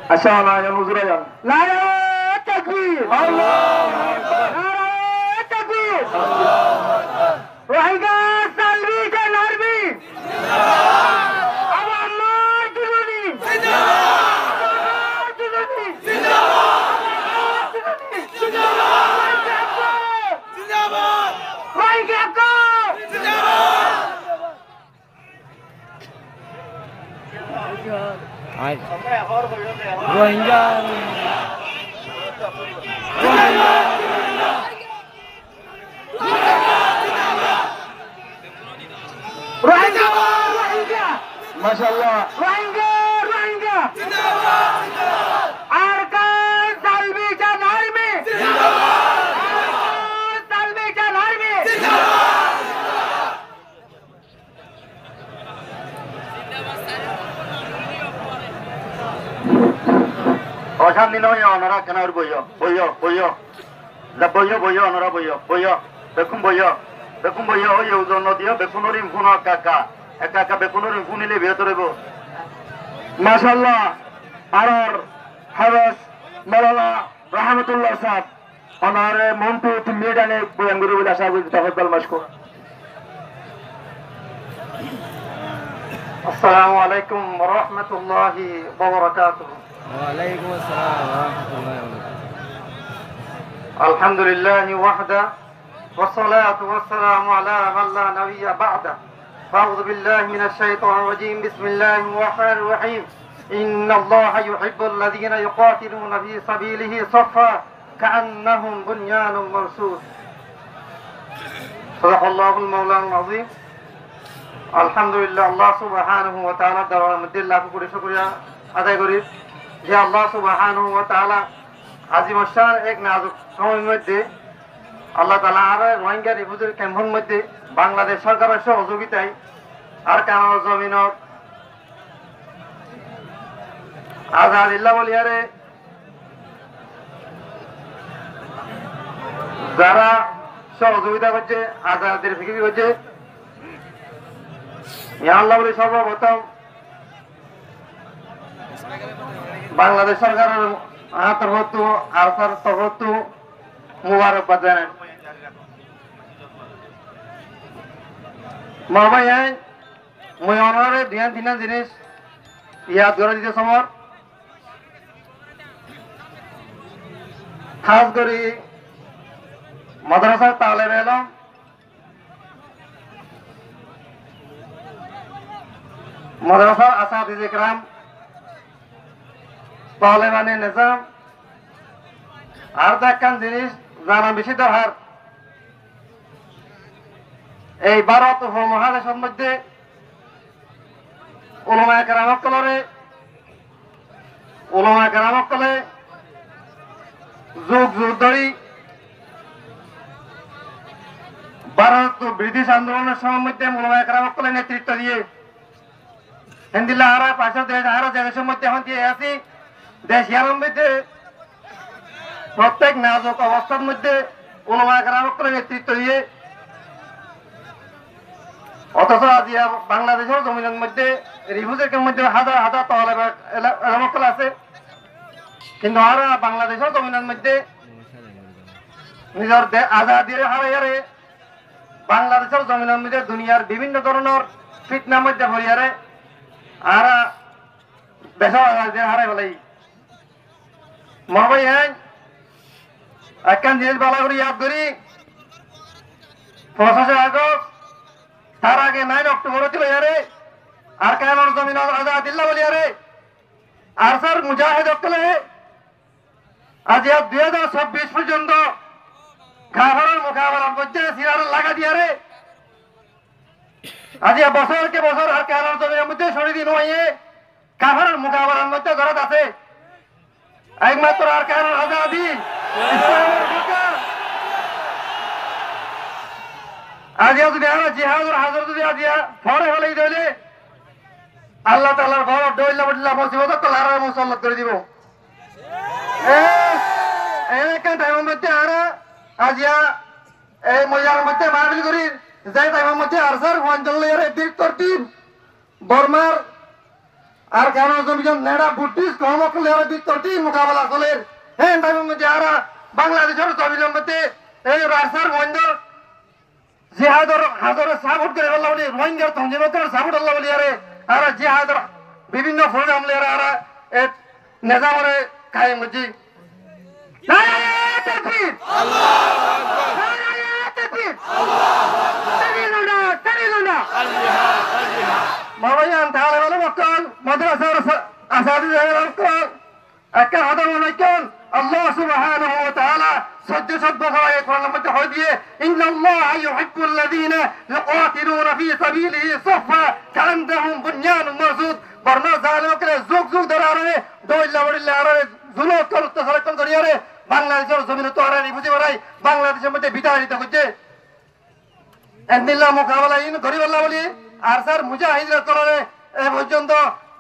Aşağıya yan huzura yan. নারায়ে তাকবীর Allahu Ekber. নারায়ে তাকবীর Allahu Ekber. Rohingya salvation army জিন্দাবাদ আমার জুলুনি জিন্দাবাদ জুলুনি জিন্দাবাদ জিন্দাবাদ জিন্দাবাদ রোহিঙ্গা কো রোহিঙ্গা রোহিঙ্গা রোহিঙ্গা Maşallah. রোহিঙ্গা রোহিঙ্গা জিন্দাবাদ জিন্দাবাদ আরকান সালভেশন আর্মি জিন্দাবাদ আরকান সালভেশন আর্মি জিন্দাবাদ অশান্তি নয় অনারা কেন বইয় বইয় বইয় বইয় বইয় অনারা বইয় বইয় বেকুম বইয় বেকুম বইয় ওই ওজন দিও বেকুনরিম ফুন একা একা বেকুনরিম ফুনিলে ভেতরেব মাশাআল্লাহ আর হাবাস মাওলানা রহমাতুল্লাহ সাহেব অনারে মন্টু তুমি জানে বয়াঙ্গুরি বলে আশা করি তাফাদ্দাল মাশকুর আসসালামু আলাইকুম ওয়া রাহমাতুল্লাহি ওয়া বারাকাতুহু ওয়ালাইকুম আসসালাম ওয়া রাহমাতুল্লাহি ওয়া বারাকাতুহু الحمد لله وحده والصلاة والسلام على من لا نبي بعده أعوذ بالله من الشيطان الرجيم بسم الله الرحمن الرحيم إن الله يحب الذين يقاتلون في سبيله صفا كأنهم بنيان مرصوص صدق الله المولى العظيم الحمد لله الله سبحانه وتعالى দরবার মধ্যে লাখ কোটি শুকরিয়া আদায় করি যে আল্লাহ সুবহানাহু ওয়া তাআলা আজিমশান এক নাজুক সময়ের মধ্যে আল্লাহ তাআলা আর রোহিঙ্গা রিফিউজির ক্যাম্পের মধ্যে বাংলাদেশ সরকারের সহযোগিতায় আর কানাল জমিনত আজাদিল্লাহ বলিয়ারে যারা সহযোগিতা করছে আজাদের ফিকির করছে ইয়া আল্লাহ বলে সর্বপ্রথম বাংলাদেশ সরকারের তরফতু আরসার তরফতু মুবারকবাদ জানান মামাই মই অনারে ধ্যান দিনা জিনিস ইয়াদ করে দিতে সমর খাস করে মাদ্রাসা তালেব এলম মাদ্রাসার আসাদিজ ইকরাম তালেবানি নিজাম আর দেখান জিনিস জানা বেশি দরকার এই ভারত উপমহাদেশের মধ্যে উলামায়ে কেরামকলে যুগ যুগ ধরে ভারত ব্রিটিশ আন্দোলনের সময়ের মধ্যে উলামায়ে কেরামকলে নেতৃত্ব দিয়ে হিন্দিল্লা আরা পাশের দেশ আরো দেশের মধ্যে এখন দিয়ে আছি দেশ ইয়ার মধ্যে প্রত্যেক নাজুক অবস্থার মধ্যে উলামায়ে কেরামকলে নেতৃত্ব দিয়ে অথচ আজ বাংলাদেশের জমিনের মধ্যে রিফিউজির মধ্যে হাজার হাজার তালেব এলামকল আছে কিন্তু আর বাংলাদেশের জমিনের মধ্যে নিজের আজাদির হারাইয়ারে বাংলাদেশের জমিনের মধ্যে দুনিয়ার বিভিন্ন ধরনের ফিতনার মধ্যে হইয়ারে আর দেশের আজাদির হারাই বলাই মহাবাই হ্যাঁ একখান জিনিস বালা করে ইয়াদ করি 25 আগস্ট তার আগে 9 অক্টোবর ছিল ইয়ারে আর কায়নার জমিন আজাদিল্লাহ বলি ইয়ারে আর স্যার মুজাহিদ অক্তলে আজ 2026 পর্যন্ত কাফারের মোকাবেলার মধ্যে সিরার লাগা দিয়ারে আজ বছরকে বছর আর কায়নার জমিনের মধ্যে সরি দিন হইয়ে কাফারের মোকাবেলার মধ্যে ঘরত আছে একমাত্র আর কায়নার আজাদি ইসলামের ঢাকা আজিয়া যদি আর জিহাদুর হাজার যদি আজিয়া ফরে হলেই দইলে আল্লাহ তাআলার বড় দইলা বদলা মুসিবত তো লারা মুসল্লাত করে দিব এক টাইমের মধ্যে আর আজিয়া এই মজার মধ্যে মাহফিল করি যাই টাইমের মধ্যে আর স্যার ওয়ানজল এর ডিরেক্টর টিম বর্মার আর কেন জমিজন নেড়া বুদ্ধিস্ট কর্মকলের বিতর্তি মোকাবেলা চলের হ্যাঁ তাই মধ্যে আরা বাংলাদেশের জমিনের মধ্যে এই রাস্তার বন্ধ জিহাদর হাজারে সাপোর্ট করে আল্লাহ বলি রোহিঙ্গার তঞ্জিমতের সাপোর্ট আল্লাহ বলি আরে আর জিহাদর বিভিন্ন প্রোগ্রাম লে আর নেজামরে কায়েম হচ্ছে নারায়ে তাকবীর আল্লাহু আকবার নারায়ে তাকবীর আল্লাহু আকবার তারিলুনা মাওয়ায়ান তাআলা বলে বকল মাদ্রাসার আসাদিদের বকল একটা কথা মনে করেন আল্লাহ সুবহানাহু ওয়া তাআলা সত্য সত্য হয় কোরআনের মধ্যে হয় দিয়ে ইন্নাল্লাহা ইউহিব্বুল্লাযীনা ইউকাতিলুনা ফী সাবিলিহি সাফা কাআন্নাহুম বুনয়ানুম মারসুদ বর্ণা জালিমকে যুগ যুগ ধরে আরে দইলা বড়িলা আরে জুলুম করতে সারাক্ষণ করি আরে বাংলাদেশের জমিনে তো আরে বুঝি বড়াই বাংলাদেশের মধ্যে বিতাড়িত করছে এন্দিল্লাহ মোকাবেলা ইন গরিব আল্লাহ বলি আর স্যার মুজাহিদরা করে এ পর্যন্ত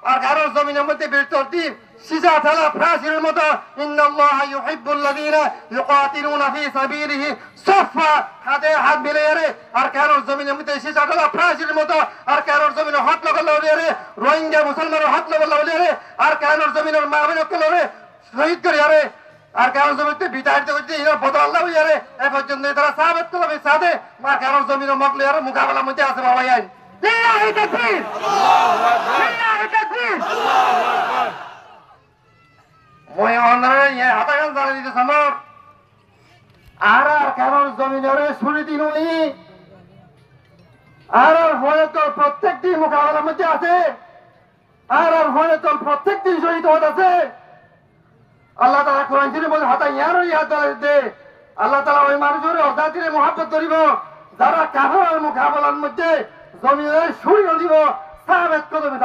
আর কারোর জমিনের মধ্যে বিরতি সিজা থালা ফ্রাসির মতো ইন্নাল্লাহা ইউহিব্বুল্লাযীনা ইউকাতিলুনা ফী সাবিলিহি সাফা হাতে হাত মিলিয়ে রে আর কারোর জমিনের মধ্যে সিজা থালা ফ্রাসির মতো আর কারোর জমিনে হাত লাগালো রে রোহিঙ্গা মুসলমানের হাত লাগালো রে আর কারোর জমিনের মা বোনকে রে শহীদ করে রে আর কারোর জমিতে বিতাড়িত করতে এরা বদল আল্লাহ রে এ পর্যন্ত তারা সাহাবাত করবে সাথে মা কারোর জমিনের মকলে আর মোকাবেলার মধ্যে আছে বাবা আইন লিল্লাহি তাকবীর আল্লাহু আকবার লিল্লাহি তাকবীর আল্লাহু আকবার মই অনরে ইয়ে হাতাগান জানি দিতে সমর আর কারোর জমিনের শুনি দিনুনি আর হয়ে তো প্রত্যেকটি মোকাবেলার মধ্যে আছে আর হয়ে তো প্রত্যেকটি শহীদ হতে আছে আল্লাহ তাআলা কোরআন শরীফে বলে হাতা ইয়ারও ইয়াদ দে আল্লাহ তাআলা ওই মানুষের অজাতিরে মহব্বত করিব যারা কাফেরের মোকাবেলার মধ্যে জমিনের শুনি দিব সাহাবাত কদমে